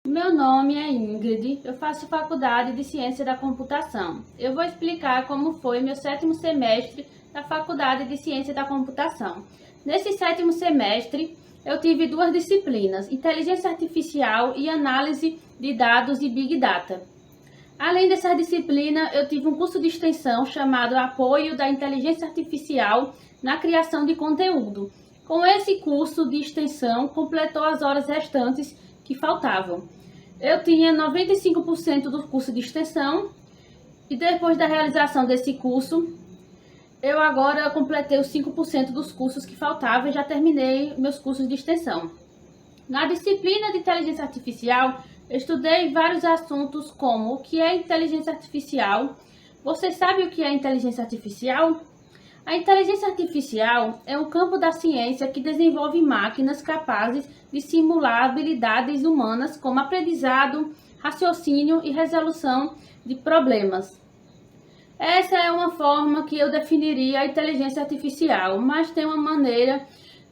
Meu nome é Ingrid, eu faço faculdade de Ciência da Computação. Eu vou explicar como foi meu 7º semestre da Faculdade de Ciência da Computação. Nesse 7º semestre, eu tive duas disciplinas, Inteligência Artificial e Análise de Dados e Big Data. Além dessa disciplina, eu tive um curso de extensão chamado Apoio da Inteligência Artificial na Criação de Conteúdo. Com esse curso de extensão, completou as horas restantes que faltavam. Eu tinha 95% do curso de extensão e depois da realização desse curso, eu agora completei os 5% dos cursos que faltavam e já terminei meus cursos de extensão. Na disciplina de Inteligência Artificial, eu estudei vários assuntos como o que é inteligência artificial. Você sabe o que é inteligência artificial? A inteligência artificial é um campo da ciência que desenvolve máquinas capazes de simular habilidades humanas como aprendizado, raciocínio e resolução de problemas. Essa é uma forma que eu definiria a inteligência artificial, mas tem uma maneira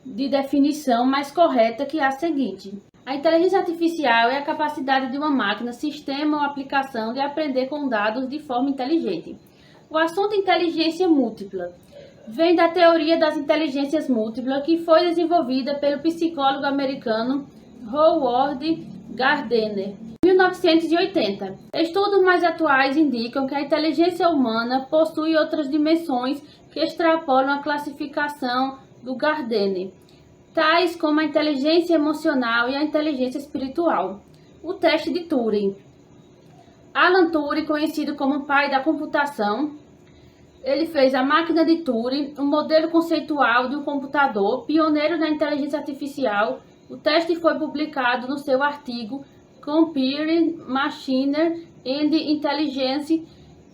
de definição mais correta que é a seguinte. A inteligência artificial é a capacidade de uma máquina, sistema ou aplicação de aprender com dados de forma inteligente. O assunto inteligência múltipla vem da teoria das inteligências múltiplas que foi desenvolvida pelo psicólogo americano Howard Gardner em 1980. Estudos mais atuais indicam que a inteligência humana possui outras dimensões que extrapolam a classificação do Gardner, tais como a inteligência emocional e a inteligência espiritual. O teste de Turing. Alan Turing, conhecido como pai da computação, ele fez a máquina de Turing, um modelo conceitual de um computador, pioneiro na inteligência artificial. O teste foi publicado no seu artigo Computer, Machine and Intelligence,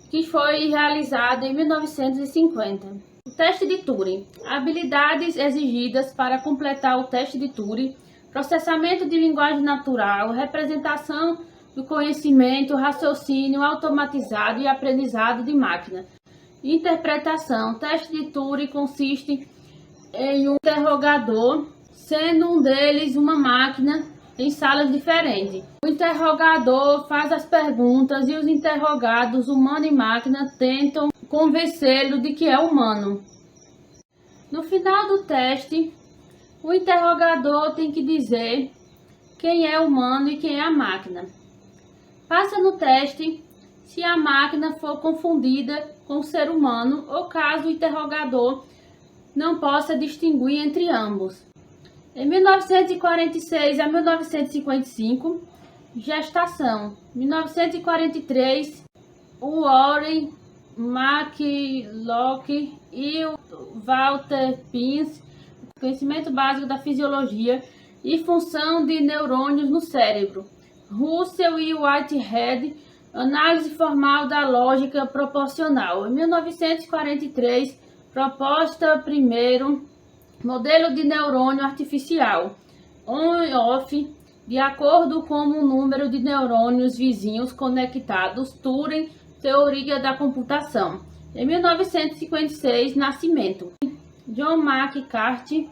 que foi realizado em 1950. O teste de Turing. Habilidades exigidas para completar o teste de Turing: processamento de linguagem natural, representação do conhecimento, raciocínio automatizado e aprendizado de máquina. Interpretação. O teste de Turing consiste em um interrogador, sendo um deles uma máquina em salas diferentes. O interrogador faz as perguntas e os interrogados, humano e máquina, tentam convencê-lo de que é humano. No final do teste, o interrogador tem que dizer quem é humano e quem é a máquina. Passa no teste se a máquina for confundida com o ser humano ou caso o interrogador não possa distinguir entre ambos. Em 1946 a 1955, gestação. 1943, o Warren McCulloch e o Walter Pins, conhecimento básico da fisiologia e função de neurônios no cérebro. Russell e Whitehead, análise formal da lógica proposicional. Em 1943, proposta primeiro, modelo de neurônio artificial, on-off, de acordo com o número de neurônios vizinhos conectados, Turing, teoria da computação. Em 1956, nascimento. John McCarthy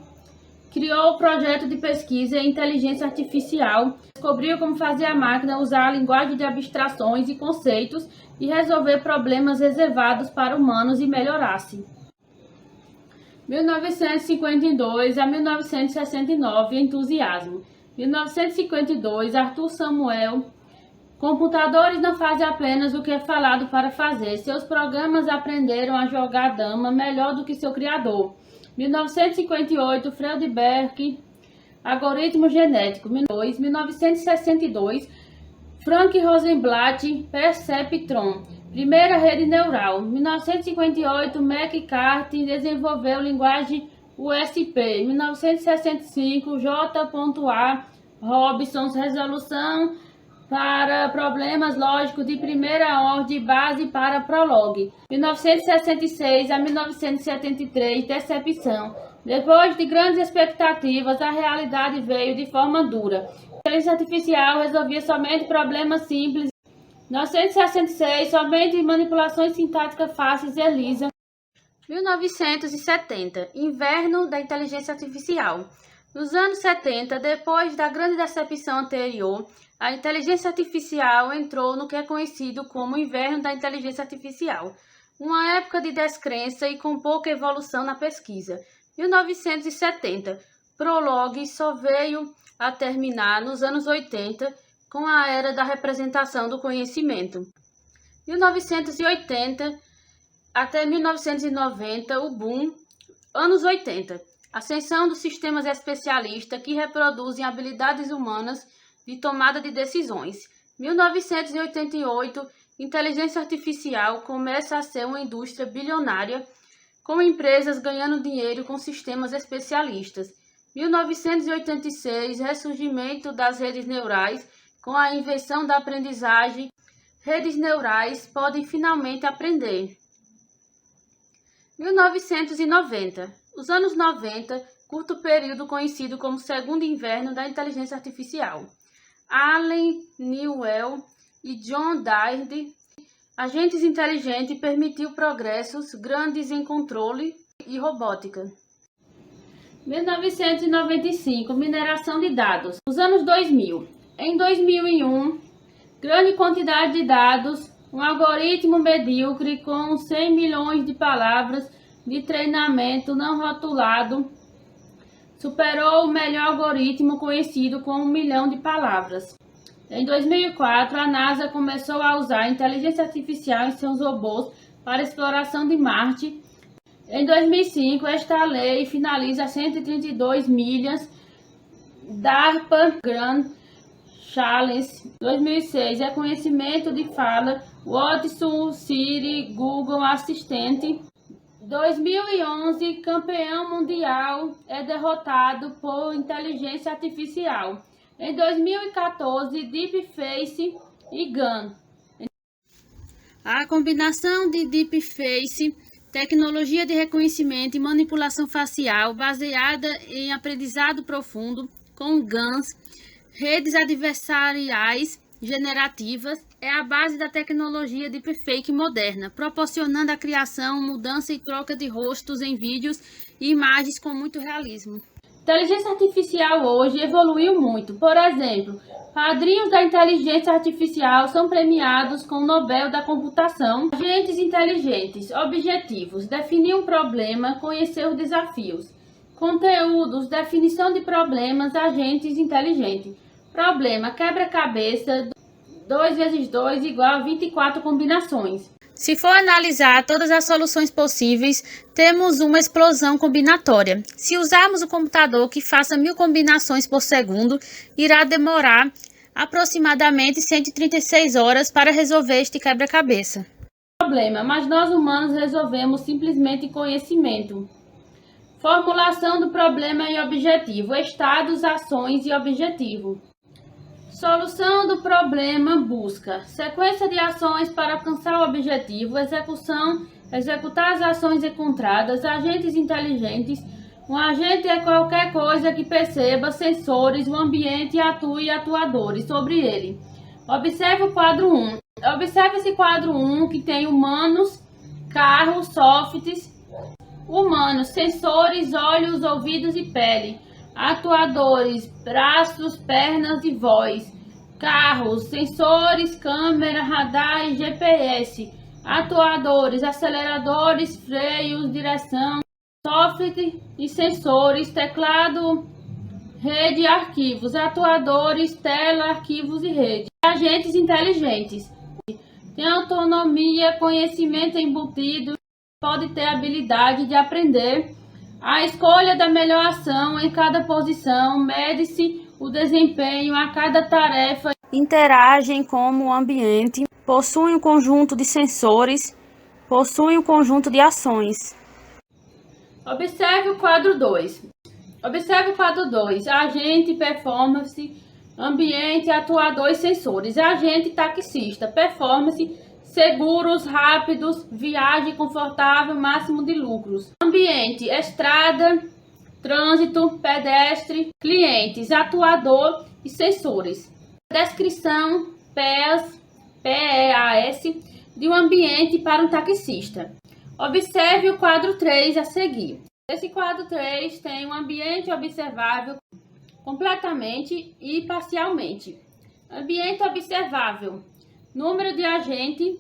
criou o projeto de pesquisa em inteligência artificial, descobriu como fazer a máquina usar a linguagem de abstrações e conceitos e resolver problemas reservados para humanos e melhorar-se. 1952 a 1969, entusiasmo. 1952, Arthur Samuel. Computadores não fazem apenas o que é falado para fazer. Seus programas aprenderam a jogar dama melhor do que seu criador. 1958, Friedberg, algoritmo genético. 1962, Frank Rosenblatt, perceptron, primeira rede neural. 1958, McCarthy desenvolveu linguagem USP. 1965, J.A. Robson, resolução para problemas lógicos de primeira ordem, base para Prolog. 1966 a 1973, decepção. Depois de grandes expectativas, a realidade veio de forma dura. A inteligência artificial resolvia somente problemas simples. 1966, somente manipulações sintáticas fáceis, ELISA. 1970, inverno da inteligência artificial. Nos anos 70, depois da grande decepção anterior, a inteligência artificial entrou no que é conhecido como o inverno da inteligência artificial, uma época de descrença e com pouca evolução na pesquisa. 1970, prologue só veio a terminar nos anos 80 com a era da representação do conhecimento. 1980 até 1990, o boom. Anos 80, ascensão dos sistemas especialistas que reproduzem habilidades humanas de tomada de decisões. 1988, inteligência artificial começa a ser uma indústria bilionária, com empresas ganhando dinheiro com sistemas especialistas. 1986, ressurgimento das redes neurais, com a invenção da aprendizagem. Redes neurais podem finalmente aprender. 1990. Os anos 90, curto período conhecido como segundo inverno da inteligência artificial. Allen Newell e John Dard, agentes inteligentes, permitiu progressos grandes em controle e robótica. 1995, mineração de dados. Os anos 2000. Em 2001, grande quantidade de dados, um algoritmo medíocre com 100 milhões de palavras de treinamento não rotulado superou o melhor algoritmo conhecido com 1 milhão de palavras. Em 2004, a NASA começou a usar a inteligência artificial em seus robôs para exploração de Marte. Em 2005, esta lei finaliza 132 milhas DARPA Grand Challenge. 2006, reconhecimento de fala Watson, Siri, Google Assistente. 2011, campeão mundial é derrotado por inteligência artificial. Em 2014, Deepface e GAN. A combinação de Deepface, tecnologia de reconhecimento e manipulação facial baseada em aprendizado profundo, com GANs, redes adversariais generativas, é a base da tecnologia deepfake moderna, proporcionando a criação, mudança e troca de rostos em vídeos e imagens com muito realismo. Inteligência artificial hoje evoluiu muito. Por exemplo, padrinhos da inteligência artificial são premiados com o Nobel da Computação. Agentes inteligentes, objetivos, definir um problema, conhecer os desafios. Conteúdos, definição de problemas, agentes inteligentes. Problema, quebra-cabeça, 2 vezes 2 igual a 24 combinações. Se for analisar todas as soluções possíveis, temos uma explosão combinatória. Se usarmos o computador que faça 1000 combinações por segundo, irá demorar aproximadamente 136 horas para resolver este quebra-cabeça. Problema, mas nós humanos resolvemos simplesmente conhecimento. Formulação do problema e objetivo, estados, ações e objetivo. Solução do problema, busca, sequência de ações para alcançar o objetivo, execução, executar as ações encontradas, agentes inteligentes. Um agente é qualquer coisa que perceba sensores, o ambiente e atue atuadores sobre ele. Observe o quadro 1. Observe esse quadro 1 que tem humanos, carros, softs, humanos, sensores, olhos, ouvidos e pele. Atuadores, braços, pernas e voz. Carros, sensores, câmera, radar e GPS. Atuadores, aceleradores, freios, direção. Software e sensores, teclado, rede e arquivos. Atuadores, tela, arquivos e rede. Agentes inteligentes. Tem autonomia, conhecimento embutido. Pode ter habilidade de aprender. A escolha da melhor ação em cada posição, mede-se o desempenho a cada tarefa, interagem com o ambiente, possuem um conjunto de sensores, possuem um conjunto de ações. Observe o quadro 2. Observe o quadro 2. Agente, performance, ambiente, atuador e sensores. Agente, taxista, performance, seguros, rápidos, viagem confortável, máximo de lucros. Ambiente, estrada, trânsito, pedestre, clientes, atuador e sensores. Descrição, PEAS, de um ambiente para um taxista. Observe o quadro 3 a seguir. Esse quadro 3 tem um ambiente observável completamente e parcialmente. Ambiente observável. Número de agente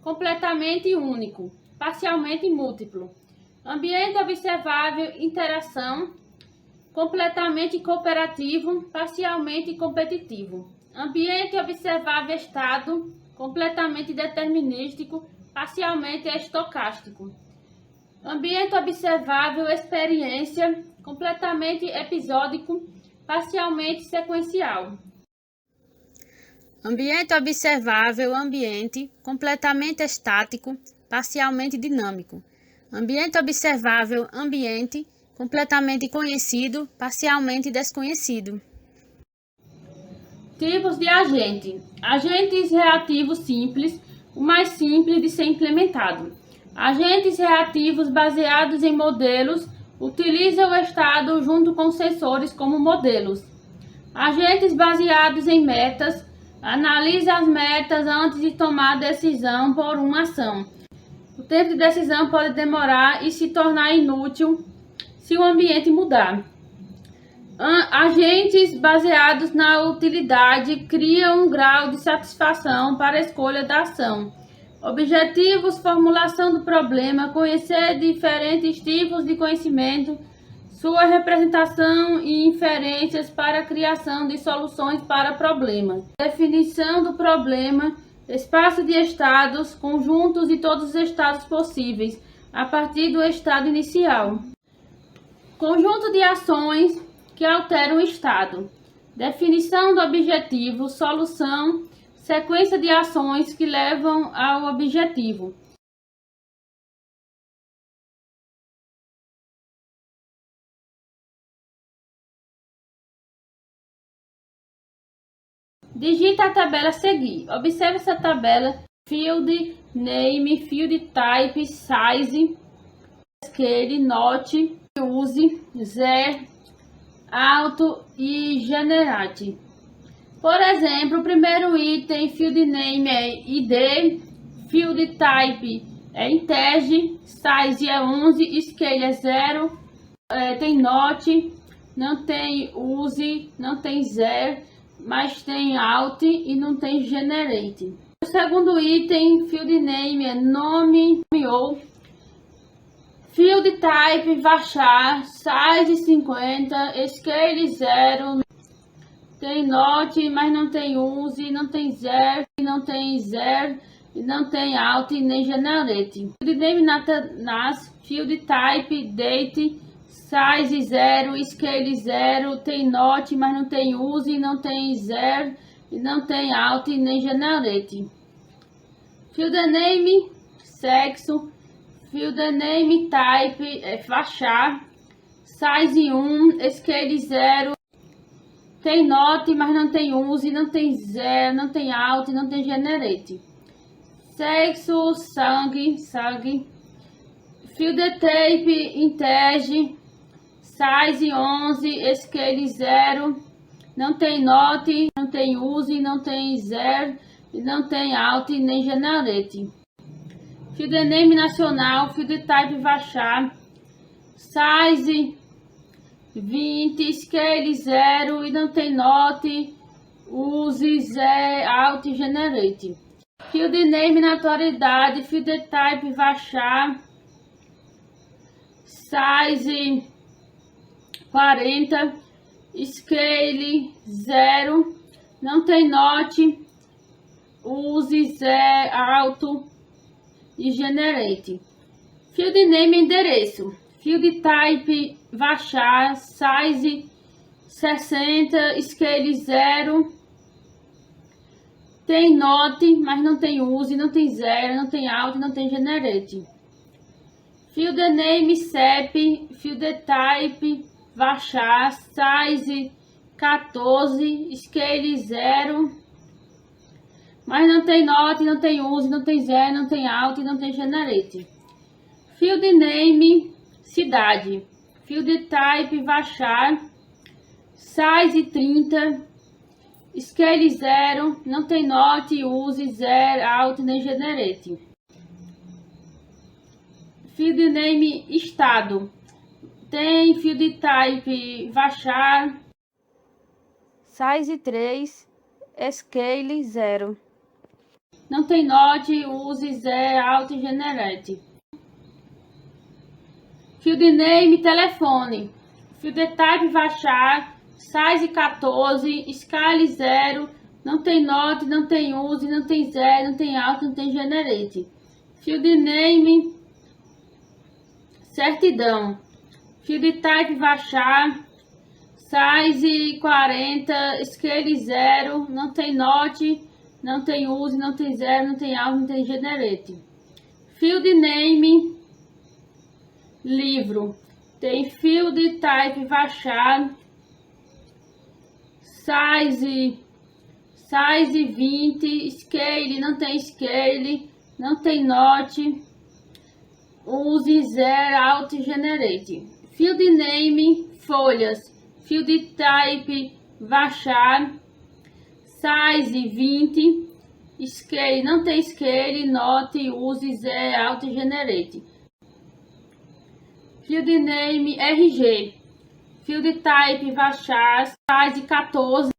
completamente único, parcialmente múltiplo. Ambiente observável, interação, completamente cooperativo, parcialmente competitivo. Ambiente observável, estado, completamente determinístico, parcialmente estocástico. Ambiente observável, experiência, completamente episódico, parcialmente sequencial. Ambiente observável, ambiente, completamente estático, parcialmente dinâmico. Ambiente observável, ambiente, completamente conhecido, parcialmente desconhecido. Tipos de agente. Agentes reativos simples, o mais simples de ser implementado. Agentes reativos baseados em modelos, utilizam o estado junto com sensores como modelos. Agentes baseados em metas, analisa as metas antes de tomar decisão por uma ação. O tempo de decisão pode demorar e se tornar inútil se o ambiente mudar. Agentes baseados na utilidade criam um grau de satisfação para a escolha da ação. Objetivos, formulação do problema, conhecer diferentes tipos de conhecimento, sua representação e inferências para a criação de soluções para problemas. Definição do problema, espaço de estados, conjuntos de todos os estados possíveis, a partir do estado inicial. Conjunto de ações que alteram o estado. Definição do objetivo, solução, sequência de ações que levam ao objetivo. Digita a tabela a seguir. Observe essa tabela. Field name, field type, size, scale, note, use, there, auto e generate. Por exemplo, o primeiro item, field name é ID, field type é integer, size é 11, scale é 0, tem note, não tem use, não tem there, mas tem out e não tem generate. O segundo item, field name é nome ou field type varchar, size 50, scale 0, tem not, mas não tem use, não tem there, não tem there, não tem out e nem generate. Field name nas field type date, size 0, scale 0, tem not, mas não tem use, não tem there, não tem out e nem generate. Field name sexo, field name type é varchar, size 1, scale 0, tem not, mas não tem use, não tem zero, não tem out, não tem generate. Sexo, sangue, field type integer, size 11, scale 0, não tem not, não tem use, não tem zero, não tem out nem generate. Field name nacional, field type varchar, size 20, scale 0 e não tem not, use, zero, out e generate. Field name na atualidade, field type varchar, size 40, scale 0, não tem not, use, zero, out e generate. Field name endereço, field type varchar, size 60, scale 0, tem not, mas não tem use, não tem zero, não tem out, não tem generate. Field name CEP, field type varchar, size 14, scale 0, mas não tem not, não tem use, não tem zero, não tem out e não tem generate. Field name cidade, field type varchar, size 30, scale 0, não tem not, use, zero, out nem generate. Field name estado, tem field type varchar, size 3, Scale 0. Não tem Note, Use, Zé, Auto, Generate. Field Name, telefone. Field Type, Vachar, Size 14, Scale 0. Não tem Note, não tem Use, não tem Zé, não tem Auto, não tem Generate. Field Name, certidão. Field Type, Vachar, Size 40, Scale 0, não tem Note, não tem Use, não tem Zero, não tem Auto, não tem Generate. Field Name, livro. Tem Field Type, Vachar, Size 20, Scale, não tem Scale, não tem Note, Use, Zero, Auto, Generate. Field Name, folhas. Field Type, Vachar, Size 20, Scale, não tem Scale, Note, Use, Zé, Auto, Generate. Field Name, RG. Field Type, Vachar, Size 14,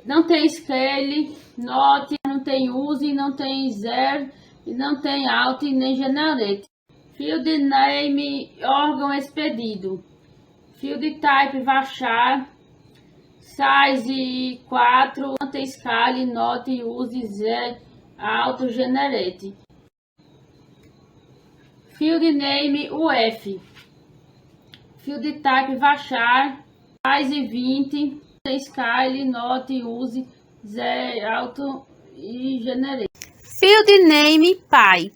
não tem Scale, Note, não tem Use, não tem Zero, não tem Auto e nem Generate. Field Name, órgão expedido. Field Type, Vachar, Size 4, não tem Scale, Note, Use, Zero, Auto, Generate. Field Name, UF. Field Type, Vachar, Size 20, não tem Scale, Note, Use, Zero, Auto e Generate. Field Name, Pai.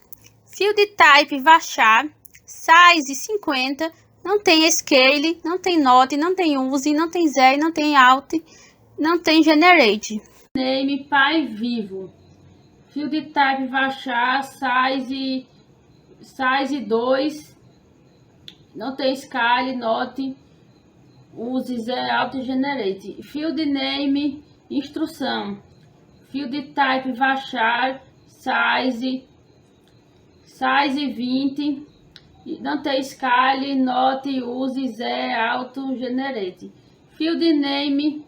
Field Type, Vachar, Size 50, não tem Scale, não tem Note, não tem Use, não tem Zero, não tem Auto, não tem Generate. Name, Pai vivo. Field Type, Vachar, Size 2, não tem Scale, Note, Use, Zero, Auto, Generate. Field Name, instrução. Field Type, Vachar, Size 20, não tem Scale, Note, Use, Zero, Auto, Generate. Field Name,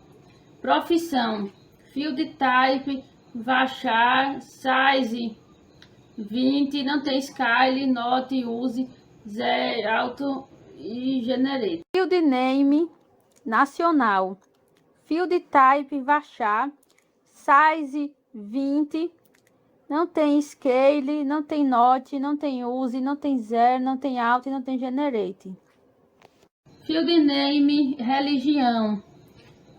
profissão. Field Type, Vachar, Size 20, não tem Scale, Note, Use, Zero, Auto e Generate. Field Name, nacional. Field Type, Vachar, Size 20, não tem Scale, não tem Note, não tem Use, não tem Zero, não tem Auto e não tem Generate. Field Name, religião.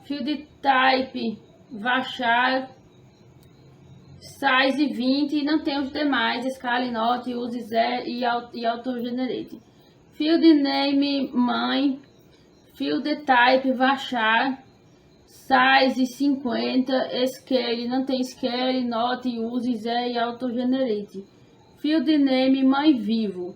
Field Type, Vachar, Size 20, não tem os demais, Scale, Note, Use, Zero e Auto Generate. Field Name, mãe. Field Type, Vachar, Size 50, Scale, não tem Scale, Note, Use, Zero e Auto Generate. Field Name, mãe vivo.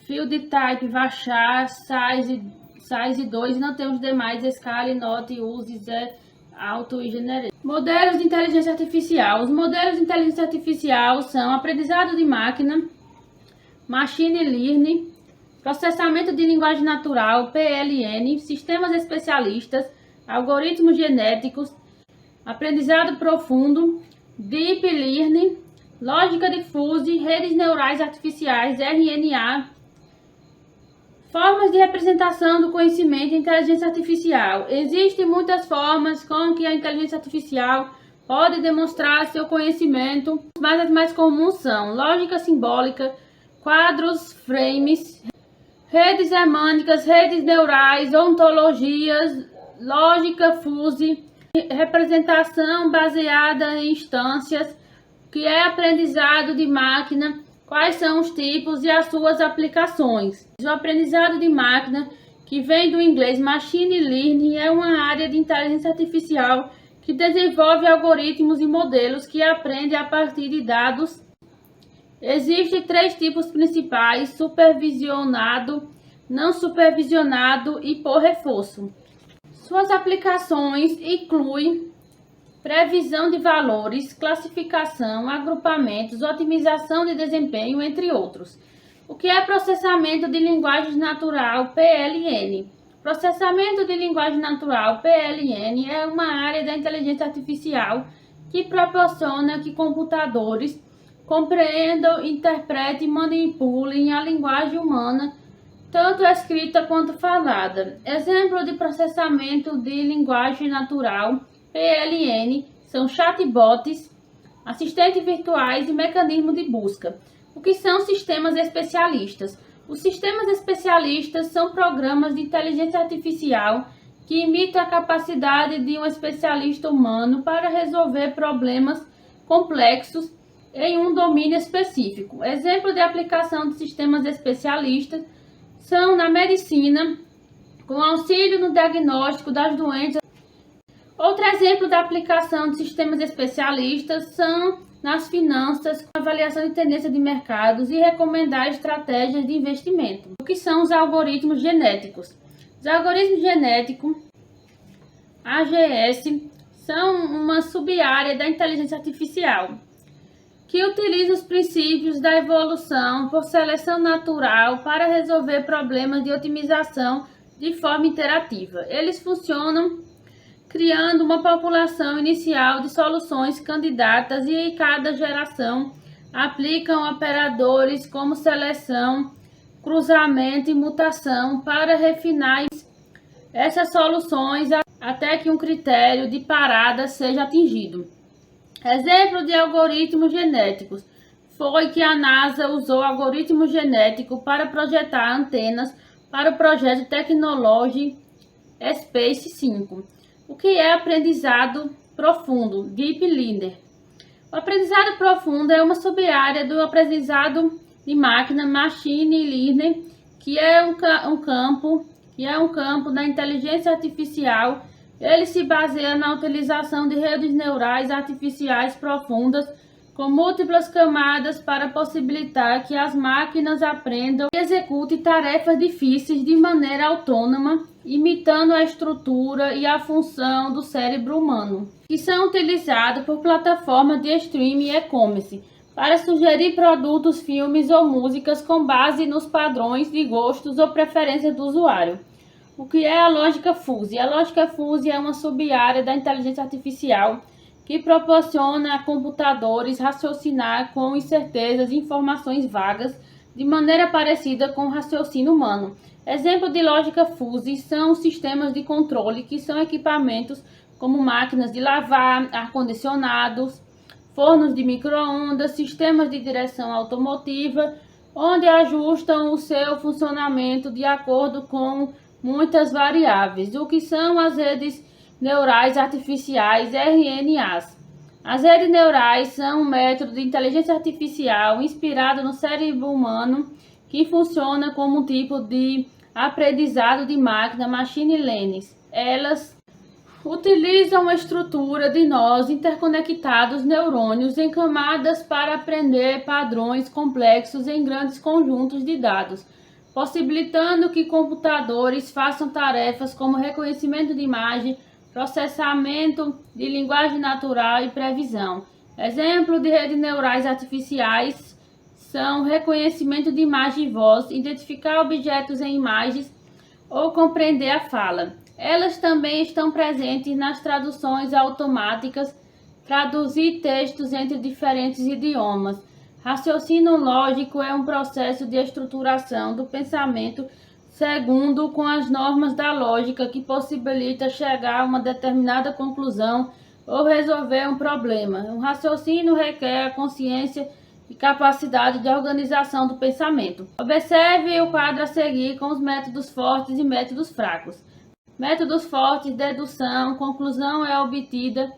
Field Type, Vachar, Size 2, não tem os demais, Scale, Note, Use, Zero, Auto e Generate. Modelos de inteligência artificial. Os modelos de inteligência artificial são aprendizado de máquina, Machine Learning, processamento de linguagem natural, PLN, sistemas especialistas, algoritmos genéticos, aprendizado profundo, Deep Learning, lógica difusa, redes neurais artificiais, RNA, formas de representação do conhecimento e inteligência artificial. Existem muitas formas com que a inteligência artificial pode demonstrar seu conhecimento, mas as mais comuns são lógica simbólica, quadros, frames, redes semânticas, redes neurais, ontologias, lógica fuzzy, representação baseada em instâncias, que é aprendizado de máquina, quais são os tipos e as suas aplicações. O aprendizado de máquina, que vem do inglês Machine Learning, é uma área de inteligência artificial que desenvolve algoritmos e modelos que aprendem a partir de dados. Existem três tipos principais: supervisionado, não supervisionado e por reforço. Suas aplicações incluem previsão de valores, classificação, agrupamentos, otimização de desempenho, entre outros. O que é processamento de linguagem natural, PLN? Processamento de linguagem natural, PLN, é uma área da inteligência artificial que proporciona que computadores compreendam, interpretem e manipulem a linguagem humana, tanto escrita quanto falada. Exemplo de processamento de linguagem natural, PLN, são chatbots, assistentes virtuais e mecanismos de busca. O que são sistemas especialistas? Os sistemas especialistas são programas de inteligência artificial que imitam a capacidade de um especialista humano para resolver problemas complexos em um domínio específico. Exemplo de aplicação de sistemas especialistas são na medicina, com auxílio no diagnóstico das doenças. Outro exemplo da aplicação de sistemas especialistas são nas finanças, com avaliação de tendência de mercados e recomendar estratégias de investimento. O que são os algoritmos genéticos? Os algoritmos genéticos, AGS, são uma sub-área da inteligência artificial que utiliza os princípios da evolução por seleção natural para resolver problemas de otimização de forma interativa. Eles funcionam criando uma população inicial de soluções candidatas e em cada geração aplicam operadores como seleção, cruzamento e mutação para refinar essas soluções até que um critério de parada seja atingido. Exemplo de algoritmos genéticos foi que a NASA usou algoritmo genético para projetar antenas para o projeto Technology Space 5. O que é aprendizado profundo? Deep Learning. O aprendizado profundo é uma sub-área do aprendizado de máquina, Machine Learning, que é um campo da inteligência artificial. Ele se baseia na utilização de redes neurais artificiais profundas com múltiplas camadas para possibilitar que as máquinas aprendam e executem tarefas difíceis de maneira autônoma, imitando a estrutura e a função do cérebro humano, que são utilizados por plataformas de streaming e e-commerce para sugerir produtos, filmes ou músicas com base nos padrões de gostos ou preferências do usuário. O que é a lógica fuzzy? A lógica fuzzy é uma sub-área da inteligência artificial que proporciona a computadores raciocinar com incertezas e informações vagas de maneira parecida com o raciocínio humano. Exemplo de lógica fuzzy são os sistemas de controle, que são equipamentos como máquinas de lavar, ar-condicionados, fornos de micro-ondas, sistemas de direção automotiva, onde ajustam o seu funcionamento de acordo com muitas variáveis. O que são as redes neurais artificiais, RNAs? As redes neurais são um método de inteligência artificial inspirado no cérebro humano que funciona como um tipo de aprendizado de máquina, machine learning. Elas utilizam uma estrutura de nós interconectados neurônios em camadas para aprender padrões complexos em grandes conjuntos de dados, possibilitando que computadores façam tarefas como reconhecimento de imagem, processamento de linguagem natural e previsão. Exemplo de redes neurais artificiais são reconhecimento de imagem e voz, identificar objetos em imagens ou compreender a fala. Elas também estão presentes nas traduções automáticas, traduzir textos entre diferentes idiomas. Raciocínio lógico é um processo de estruturação do pensamento segundo com as normas da lógica que possibilita chegar a uma determinada conclusão ou resolver um problema. Um raciocínio requer a consciência e capacidade de organização do pensamento. Observe o quadro a seguir com os métodos fortes e métodos fracos. Métodos fortes, dedução, conclusão é obtida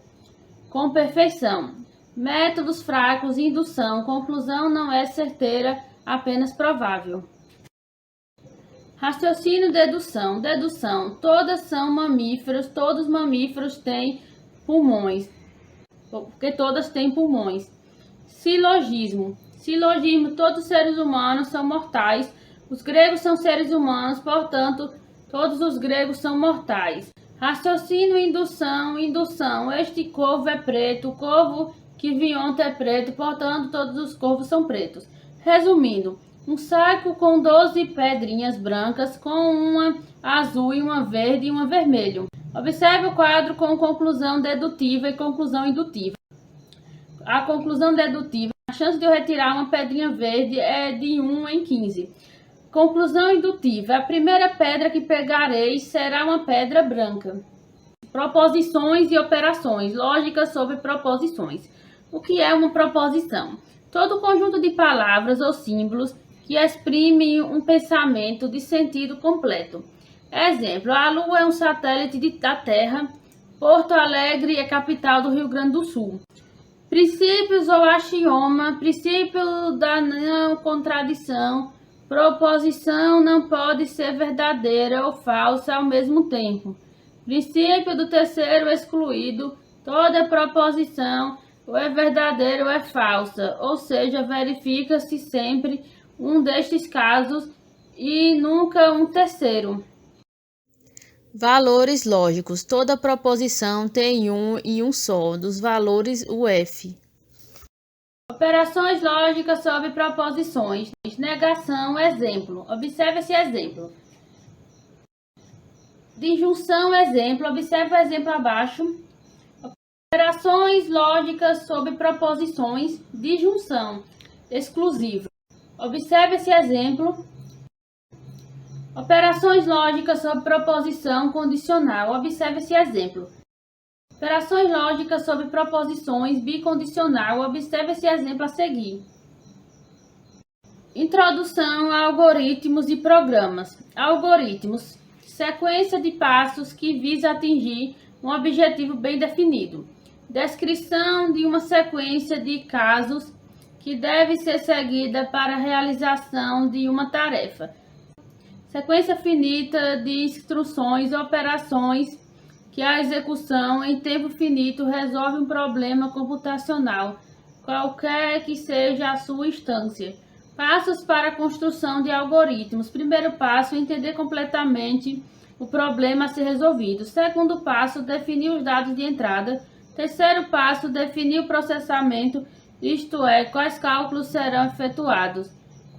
com perfeição. Métodos fracos, indução, conclusão não é certeira, apenas provável. Raciocínio, dedução. Dedução. Todas são mamíferos, todos os mamíferos têm pulmões, porque todas têm pulmões. Silogismo. Silogismo. Todos os seres humanos são mortais. Os gregos são seres humanos, portanto, todos os gregos são mortais. Raciocínio, indução. Indução. Este corvo é preto, o corvo que vi ontem é preto, portanto, todos os corvos são pretos. Resumindo, um saco com 12 pedrinhas brancas, com uma azul e uma verde e uma vermelha. Observe o quadro com conclusão dedutiva e conclusão indutiva. A conclusão dedutiva, a chance de eu retirar uma pedrinha verde é de 1 em 15. Conclusão indutiva, a primeira pedra que pegarei será uma pedra branca. Proposições e operações, lógica sobre proposições. O que é uma proposição? Todo conjunto de palavras ou símbolos que exprime um pensamento de sentido completo. Exemplo, a Lua é um satélite da Terra, Porto Alegre é capital do Rio Grande do Sul. Princípios ou axioma, princípio da não contradição, proposição não pode ser verdadeira ou falsa ao mesmo tempo. Princípio do terceiro excluído, toda proposição ou é verdadeira ou é falsa, ou seja, verifica-se sempre um destes casos e nunca um terceiro. Valores lógicos. Toda proposição tem um e um só, dos valores o f. Operações lógicas sobre proposições. Negação, exemplo. Observe esse exemplo. Disjunção, exemplo. Observe o exemplo abaixo. Operações lógicas sobre proposições. Disjunção, exclusiva. Observe esse exemplo. Operações lógicas sobre proposição condicional. Observe esse exemplo. Operações lógicas sobre proposições bicondicional. Observe esse exemplo a seguir. Introdução a algoritmos e programas. Algoritmos. Sequência de passos que visa atingir um objetivo bem definido. Descrição de uma sequência de casos que deve ser seguida para a realização de uma tarefa. Sequência finita de instruções ou operações que a execução em tempo finito resolve um problema computacional, qualquer que seja a sua instância. Passos para a construção de algoritmos. Primeiro passo, entender completamente o problema a ser resolvido. Segundo passo, definir os dados de entrada. Terceiro passo, definir o processamento, isto é, quais cálculos serão efetuados.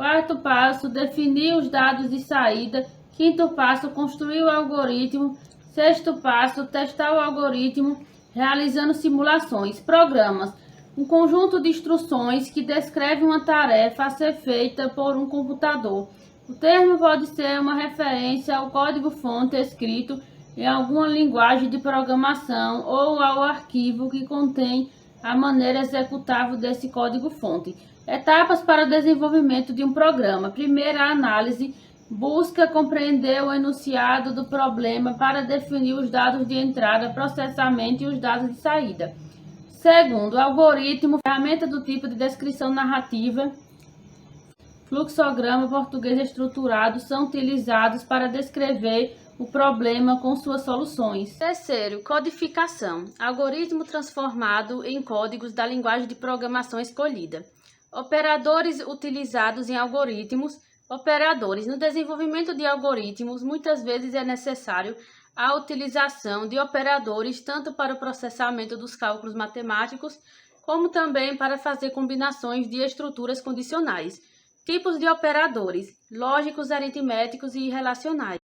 Quarto passo, definir os dados de saída. Quinto passo, construir o algoritmo. Sexto passo, testar o algoritmo, realizando simulações. Programas. Um conjunto de instruções que descreve uma tarefa a ser feita por um computador. O termo pode ser uma referência ao código-fonte escrito em alguma linguagem de programação ou ao arquivo que contém a maneira executável desse código-fonte. Etapas para o desenvolvimento de um programa. Primeira, a análise. Busca compreender o enunciado do problema para definir os dados de entrada, processamento e os dados de saída. Segundo, algoritmo, ferramenta do tipo de descrição narrativa, fluxograma português estruturado são utilizados para descrever o problema com suas soluções. Terceiro, codificação, algoritmo transformado em códigos da linguagem de programação escolhida. Operadores utilizados em algoritmos. Operadores. No desenvolvimento de algoritmos, muitas vezes é necessário a utilização de operadores tanto para o processamento dos cálculos matemáticos, como também para fazer combinações de estruturas condicionais. Tipos de operadores: lógicos, aritméticos e relacionais.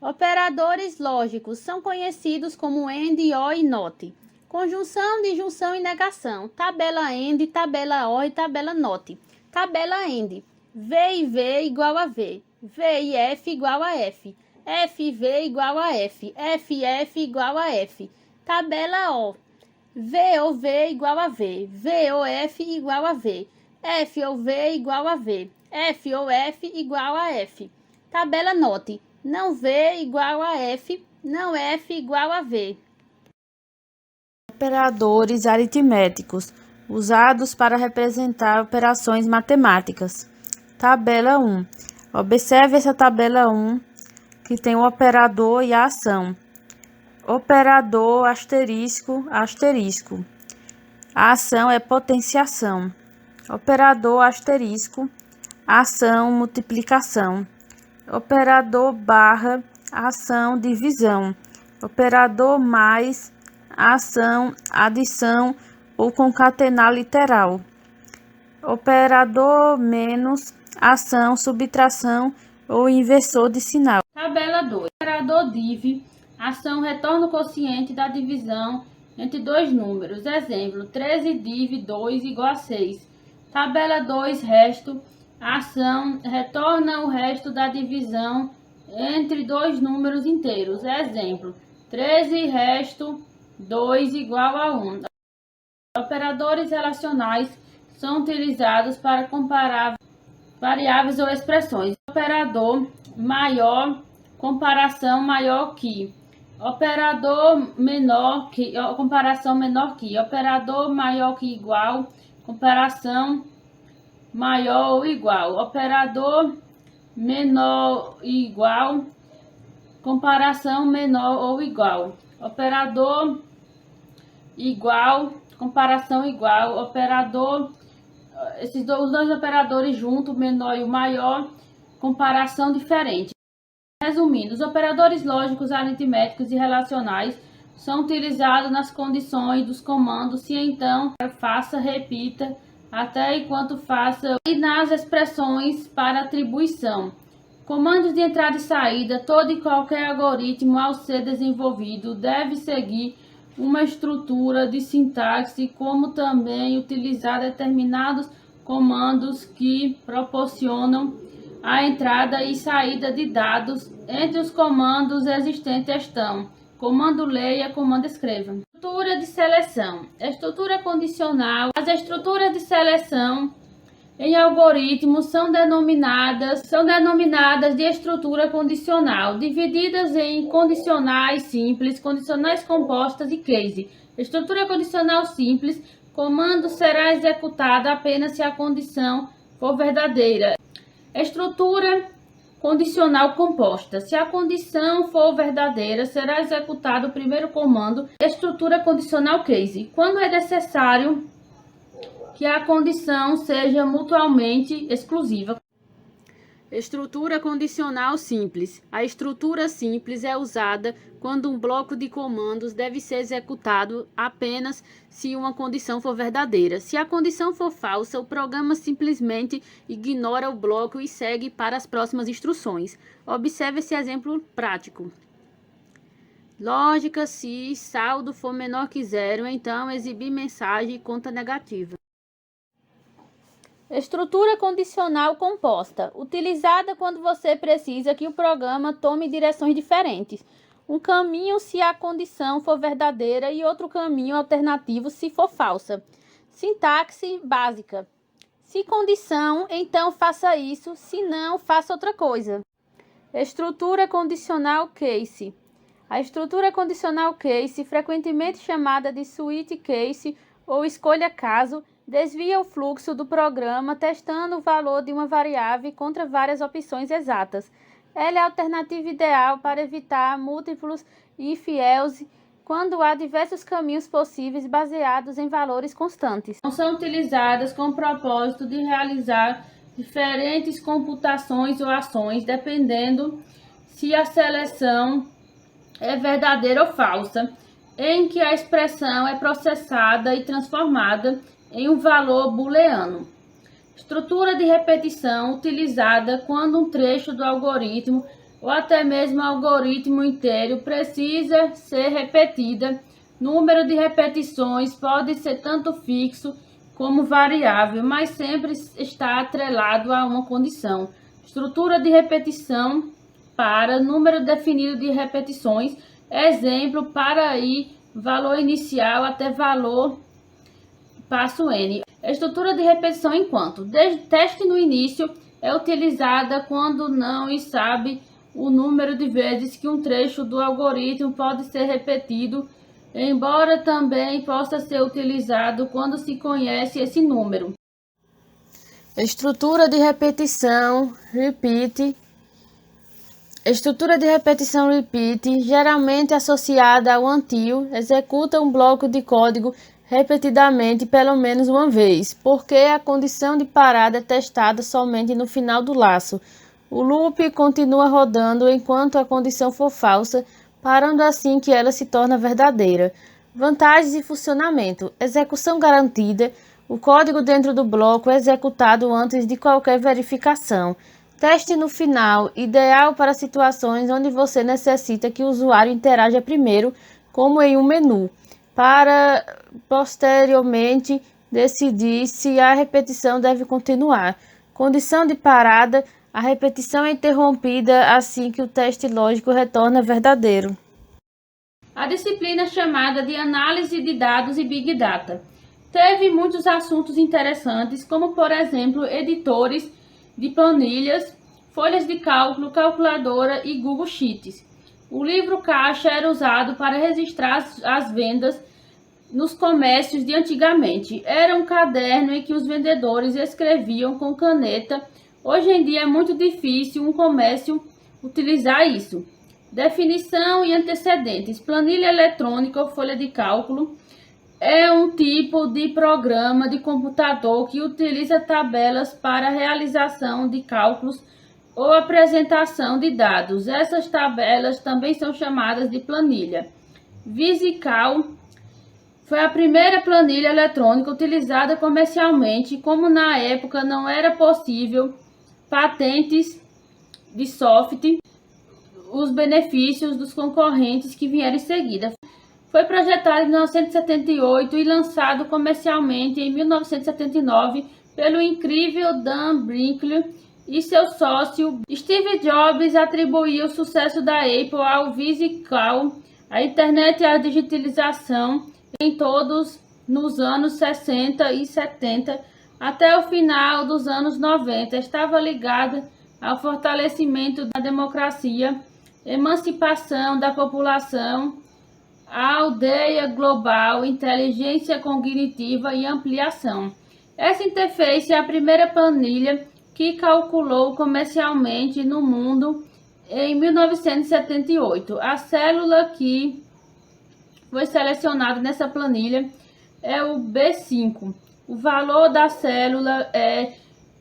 Operadores lógicos são conhecidos como AND, OR e NOT. Conjunção, disjunção e negação. Tabela AND, tabela OR e tabela NOT. Tabela AND. V e V igual a V. V e F igual a F. F e V igual a F. F e F igual a F. Tabela O. V ou V igual a V. V ou F igual a V. F ou V igual a V. F ou F igual a F. Tabela NOT. Não V igual a F. Não F igual a V. Operadores aritméticos, usados para representar operações matemáticas. Tabela 1. Observe essa tabela 1, que tem o operador e a ação. Operador asterisco, asterisco. A ação é potenciação. Operador asterisco, ação multiplicação. Operador barra, ação divisão. Operador mais, ação adição ou concatenar literal. Operador menos, ação subtração ou inversor de sinal. Tabela 2. Operador div, ação retorno quociente da divisão entre dois números. Exemplo, 13 div 2 igual a 6. Tabela 2, resto. Ação retorna o resto da divisão entre dois números inteiros. Exemplo, 13 resto 2 igual a 1. Operadores relacionais são utilizados para comparar variáveis ou expressões. Operador maior, comparação maior que. Operador menor que, comparação menor que. Operador maior que igual, comparação maior ou igual. Operador menor igual, comparação menor ou igual. Operador igual, comparação igual. Operador, os dois operadores juntos, o menor e o maior, comparação diferente. Resumindo, os operadores lógicos, aritméticos e relacionais são utilizados nas condições dos comandos se então faça, repita, até enquanto faça, e nas expressões para atribuição. Comandos de entrada e saída. Todo e qualquer algoritmo ao ser desenvolvido deve seguir uma estrutura de sintaxe, como também utilizar determinados comandos que proporcionam a entrada e saída de dados. Entre os comandos existentes estão comando leia, comando escreva. Estrutura de seleção. Estrutura condicional. As estruturas de seleção em algoritmos são denominadas de estrutura condicional, divididas em condicionais simples, condicionais compostas e case. Estrutura condicional simples. Comando será executado apenas se a condição for verdadeira. Estrutura condicional composta. Se a condição for verdadeira, será executado o primeiro comando. Estrutura condicional case. Quando é necessário que a condição seja mutuamente exclusiva. Estrutura condicional simples. A estrutura simples é usada quando um bloco de comandos deve ser executado apenas se uma condição for verdadeira. Se a condição for falsa, o programa simplesmente ignora o bloco e segue para as próximas instruções. Observe esse exemplo prático. Lógica: se saldo for menor que zero, então exibir mensagem e conta negativa. Estrutura condicional composta, utilizada quando você precisa que o programa tome direções diferentes. Um caminho se a condição for verdadeira e outro caminho alternativo se for falsa. Sintaxe básica. Se condição, então faça isso, se não, faça outra coisa. Estrutura condicional case. A estrutura condicional case, frequentemente chamada de switch case ou escolha caso, desvia o fluxo do programa testando o valor de uma variável contra várias opções exatas. Ela é a alternativa ideal para evitar múltiplos if-else quando há diversos caminhos possíveis baseados em valores constantes. São utilizadas com o propósito de realizar diferentes computações ou ações, dependendo se a seleção é verdadeira ou falsa, em que a expressão é processada e transformada em um valor booleano. Estrutura de repetição utilizada quando um trecho do algoritmo ou até mesmo o algoritmo inteiro precisa ser repetida. Número de repetições pode ser tanto fixo como variável, mas sempre está atrelado a uma condição. Estrutura de repetição para número definido de repetições. Exemplo, para i, valor inicial até valor passo n. Estrutura de repetição enquanto. Teste no início é utilizada quando não sabe o número de vezes que um trecho do algoritmo pode ser repetido, embora também possa ser utilizado quando se conhece esse número. Estrutura de repetição repeat. Estrutura de repetição repeat, geralmente associada ao until, executa um bloco de código repetidamente pelo menos uma vez, porque a condição de parada é testada somente no final do laço. O loop continua rodando enquanto a condição for falsa, parando assim que ela se torna verdadeira. Vantagens e funcionamento. Execução garantida. O código dentro do bloco é executado antes de qualquer verificação. Teste no final, ideal para situações onde você necessita que o usuário interaja primeiro, como em um menu. para posteriormente decidir se a repetição deve continuar. Condição de parada: a repetição é interrompida assim que o teste lógico retorna verdadeiro. A disciplina chamada de Análise de Dados e Big Data teve muitos assuntos interessantes, como por exemplo editores de planilhas, folhas de cálculo, calculadora e Google Sheets. O livro caixa era usado para registrar as vendas nos comércios de antigamente. Era um caderno em que os vendedores escreviam com caneta. Hoje em dia é muito difícil um comércio utilizar isso. Definição e antecedentes. Planilha eletrônica ou folha de cálculo é um tipo de programa de computador que utiliza tabelas para a realização de cálculos ou apresentação de dados. Essas tabelas também são chamadas de planilha. VisiCal foi a primeira planilha eletrônica utilizada comercialmente. Como na época não era possível patentes de software, os benefícios dos concorrentes que vieram em seguida. Foi projetado em 1978 e lançado comercialmente em 1979 pelo incrível Dan Brinkley e seu sócio Steve Jobs. Atribuiu o sucesso da Apple ao VisiCal, a internet e a digitalização em todos nos anos 60 e 70 até o final dos anos 90. Estava ligada ao fortalecimento da democracia, emancipação da população, a aldeia global, inteligência cognitiva e ampliação. Essa interface é a primeira planilha que calculou comercialmente no mundo em 1978. A célula que foi selecionada nessa planilha é o B5. O valor da célula é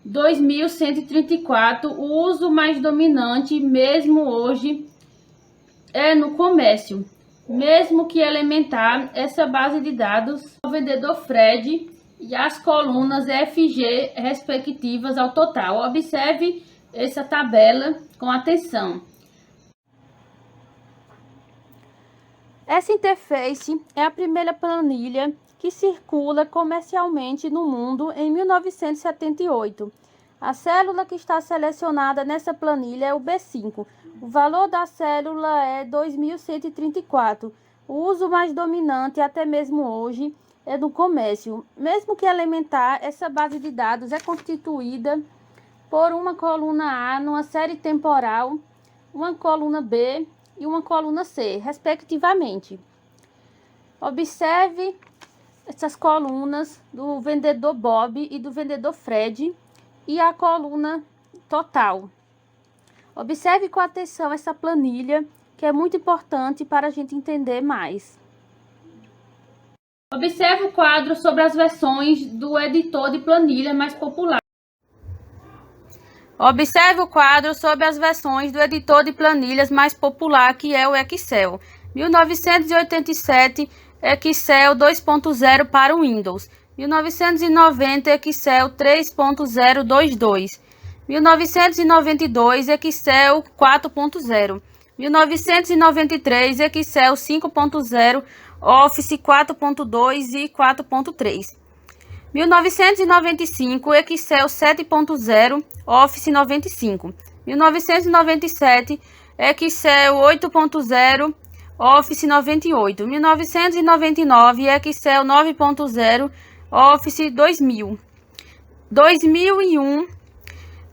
2134. O uso mais dominante, mesmo hoje, é no comércio. Mesmo que elementar, essa base de dados o vendedor Fred e as colunas FG respectivas ao total. Observe essa tabela com atenção. Essa interface é a primeira planilha que circula comercialmente no mundo em 1978. A célula que está selecionada nessa planilha é o B5. O valor da célula é 2134. O uso mais dominante, até mesmo hoje, é no comércio. Mesmo que elementar, essa base de dados é constituída por uma coluna A numa série temporal, uma coluna B e uma coluna C, respectivamente. Observe essas colunas do vendedor Bob e do vendedor Fred e a coluna total. Observe com atenção essa planilha, que é muito importante para a gente entender mais. Observe o quadro sobre as versões do editor de planilha mais popular. Observe o quadro sobre as versões do editor de planilhas mais popular, que é o Excel. 1987, Excel 2.0 para o Windows. 1990, Excel 3.022. 1992, Excel 4.0. 1993, Excel 5.0, Office 4.2 e 4.3. 1995, Excel 7.0, Office 95. 1997, Excel 8.0, Office 98. 1999, Excel 9.0, Office 2000. 2001,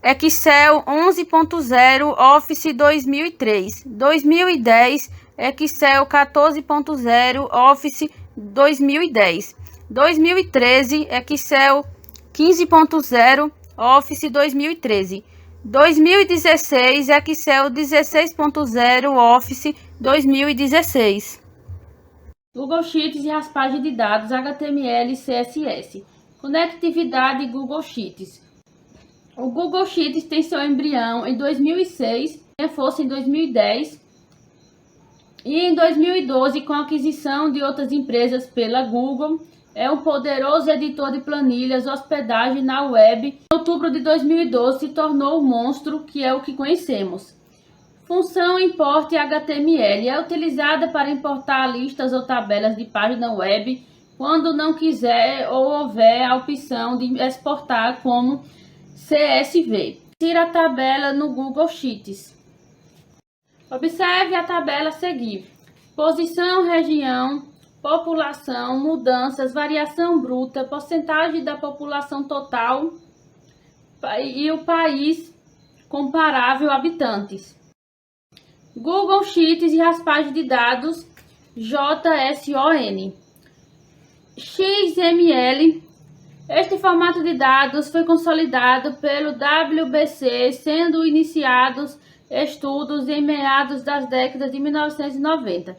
Excel 11.0, Office 2003. 2010, Excel 14.0, Office 2010. 2013, Excel 15.0, Office 2013. 2016, Excel 16.0, Office 2016. Google Sheets e raspagem de dados HTML e CSS. Conectividade Google Sheets. O Google Sheets tem seu embrião em 2006, reforço em 2010 e em 2012 com a aquisição de outras empresas pela Google. É um poderoso editor de planilhas, hospedagem na web. Em outubro de 2012 se tornou o monstro que é o que conhecemos. Função import HTML é utilizada para importar listas ou tabelas de página web quando não quiser ou houver a opção de exportar como CSV. Tira a tabela no Google Sheets. Observe a tabela a seguir. Posição, região, população, mudanças, variação bruta, porcentagem da população total e o país comparável habitantes. Google Sheets e raspagem de dados JSON. XML. Este formato de dados foi consolidado pelo WBC, sendo iniciados estudos em meados das décadas de 1990.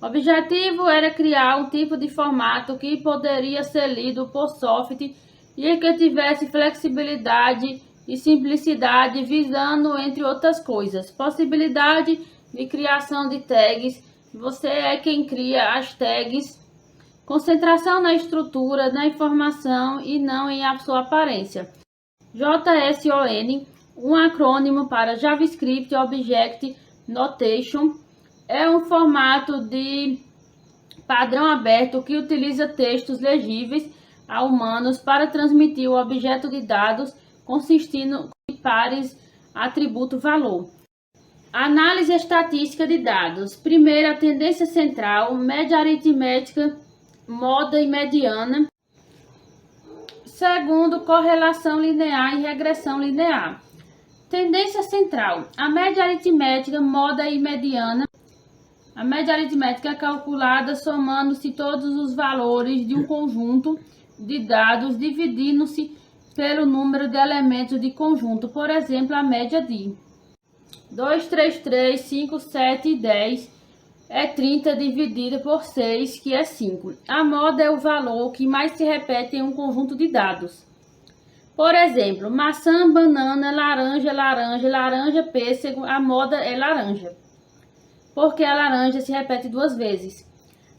O objetivo era criar um tipo de formato que poderia ser lido por software e que tivesse flexibilidade e simplicidade, visando, entre outras coisas, possibilidade de criação de tags. Você é quem cria as tags. Concentração na estrutura, na informação e não em sua aparência. JSON, um acrônimo para JavaScript Object Notation, é um formato de padrão aberto que utiliza textos legíveis a humanos para transmitir o objeto de dados consistindo em pares atributo valor. Análise estatística de dados. Primeiro, a tendência central, média aritmética, moda e mediana. Segundo, correlação linear e regressão linear. Tendência central, a média aritmética, moda e mediana. A média aritmética é calculada somando-se todos os valores de um conjunto de dados, dividindo-se pelo número de elementos de conjunto. Por exemplo, a média de 2, 3, 3, 5, 7 e 10 é 30 dividida por 6, que é 5. A moda é o valor que mais se repete em um conjunto de dados. Por exemplo, maçã, banana, laranja, laranja, laranja, pêssego. A moda é laranja, porque a laranja se repete 2 vezes.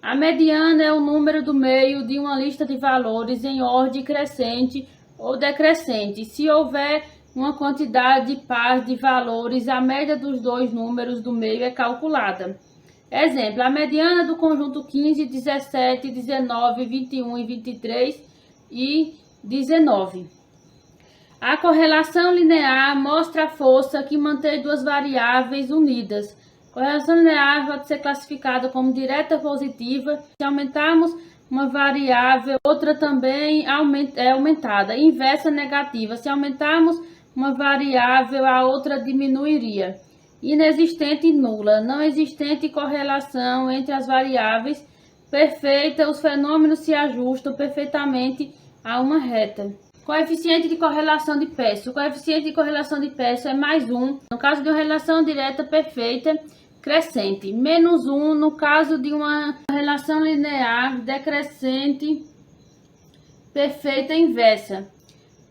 A mediana é o número do meio de uma lista de valores em ordem crescente ou decrescente. Se houver uma quantidade par de valores, a média dos 2 números do meio é calculada. Exemplo, a mediana do conjunto 15, 17, 19, 21 e 23 e 19. A correlação linear mostra a força que mantém 2 variáveis unidas. Correlação linear pode ser classificada como direta positiva. Se aumentarmos uma variável, outra também é aumentada. Inversa negativa. Se aumentarmos uma variável, a outra diminuiria. Inexistente e nula. Não existente correlação entre as variáveis. Perfeita. Os fenômenos se ajustam perfeitamente a uma reta. Coeficiente de correlação de Pesso. O coeficiente de correlação de Pesso é mais 1. No caso de uma relação direta perfeita, crescente. Menos 1 no caso de uma relação linear decrescente perfeita inversa.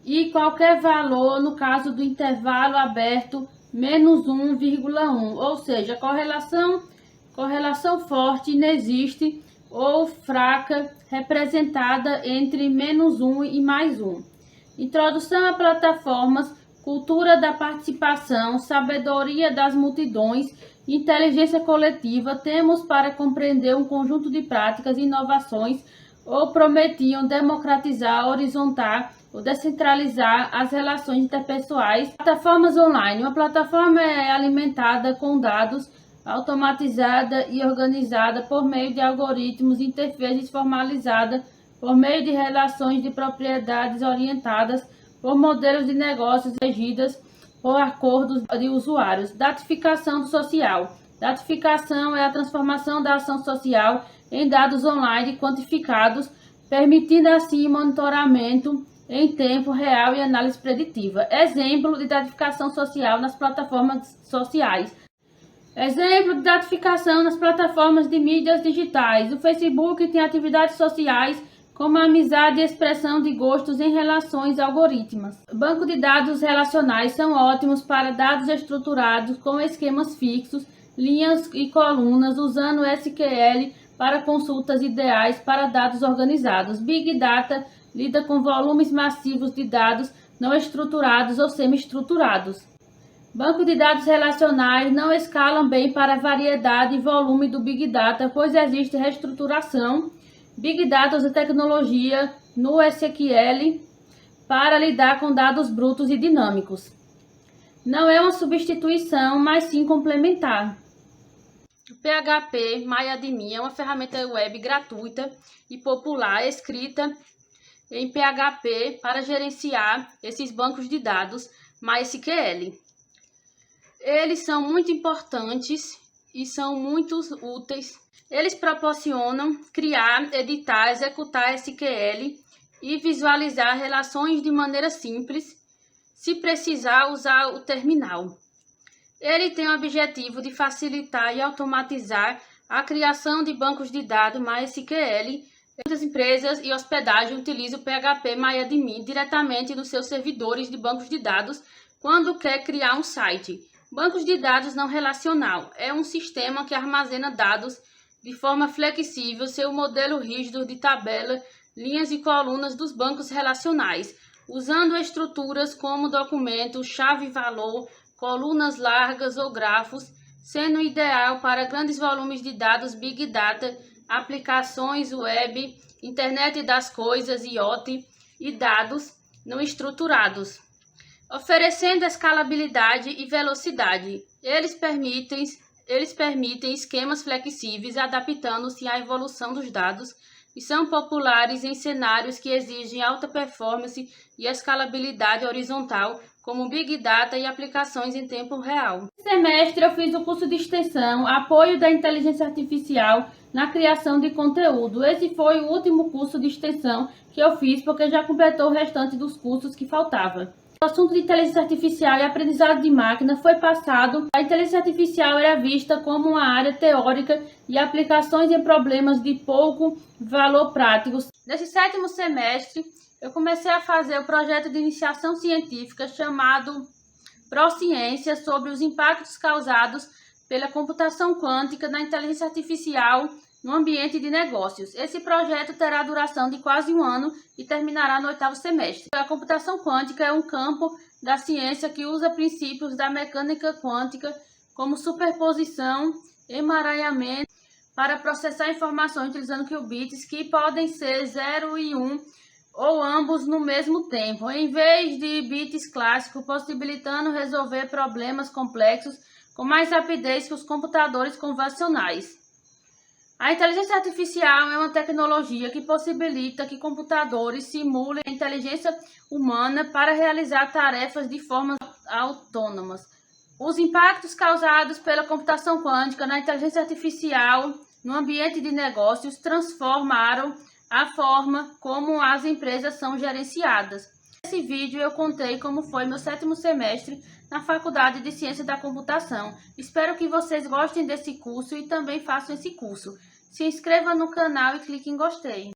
E qualquer valor no caso do intervalo aberto menos 1,1. Ou seja, correlação forte inexiste ou fraca representada entre menos 1 e mais 1. Introdução a plataformas, cultura da participação, sabedoria das multidões, inteligência coletiva. Temos para compreender um conjunto de práticas e inovações ou prometiam democratizar, horizontar ou descentralizar as relações interpessoais. Plataformas online. Uma plataforma é alimentada com dados, automatizada e organizada por meio de algoritmos, interfaces formalizada por meio de relações de propriedades orientadas por modelos de negócios regidas por acordos de usuários. Datificação social. Datificação é a transformação da ação social em dados online quantificados, permitindo assim monitoramento em tempo real e análise preditiva. Exemplo de datificação social nas plataformas sociais. Exemplo de datificação nas plataformas de mídias digitais. O Facebook tem atividades sociais como a amizade e expressão de gostos em relações algorítmicas. Banco de dados relacionais são ótimos para dados estruturados com esquemas fixos, linhas e colunas, usando SQL para consultas ideais para dados organizados. Big Data lida com volumes massivos de dados não estruturados ou semi-estruturados. Banco de dados relacionais não escalam bem para a variedade e volume do Big Data, pois existe reestruturação. Big Data usa tecnologia no SQL para lidar com dados brutos e dinâmicos. Não é uma substituição, mas sim complementar. O PHP MyAdmin é uma ferramenta web gratuita e popular escrita em PHP para gerenciar esses bancos de dados MySQL. Eles são muito importantes e são muito úteis. Eles proporcionam criar, editar, executar SQL e visualizar relações de maneira simples, se precisar usar o terminal. Ele tem o objetivo de facilitar e automatizar a criação de bancos de dados MySQL. Muitas empresas e hospedagem utilizam o PHP MyAdmin diretamente nos seus servidores de bancos de dados quando quer criar um site. Bancos de dados não relacional é um sistema que armazena dados de forma flexível, seu modelo rígido de tabela, linhas e colunas dos bancos relacionais, usando estruturas como documento, chave-valor, colunas largas ou grafos, sendo ideal para grandes volumes de dados Big Data, aplicações web, internet das coisas, IoT e dados não estruturados, oferecendo escalabilidade e velocidade. Eles permitem esquemas flexíveis, adaptando-se à evolução dos dados e são populares em cenários que exigem alta performance e escalabilidade horizontal, como Big Data e aplicações em tempo real. Esse semestre eu fiz o curso de extensão Apoio da Inteligência Artificial na Criação de Conteúdo. Esse foi o último curso de extensão que eu fiz, porque já completou o restante dos cursos que faltava. O assunto de inteligência artificial e aprendizado de máquina foi passado. A inteligência artificial era vista como uma área teórica e aplicações em problemas de pouco valor prático. Nesse sétimo semestre, eu comecei a fazer o projeto de iniciação científica chamado Prociência sobre os impactos causados pela computação quântica na inteligência artificial no ambiente de negócios. Esse projeto terá duração de quase um ano e terminará no 8º semestre. A computação quântica é um campo da ciência que usa princípios da mecânica quântica, como superposição, emaranhamento, para processar informações utilizando qubits que podem ser 0 e 1 ou ambos no mesmo tempo, em vez de bits clássicos, possibilitando resolver problemas complexos com mais rapidez que os computadores convencionais. A inteligência artificial é uma tecnologia que possibilita que computadores simulem a inteligência humana para realizar tarefas de forma autônomas. Os impactos causados pela computação quântica na inteligência artificial no ambiente de negócios transformaram a forma como as empresas são gerenciadas. Nesse vídeo eu contei como foi meu 7º semestre na Faculdade de Ciência da Computação. Espero que vocês gostem desse curso e também façam esse curso. Se inscreva no canal e clique em gostei.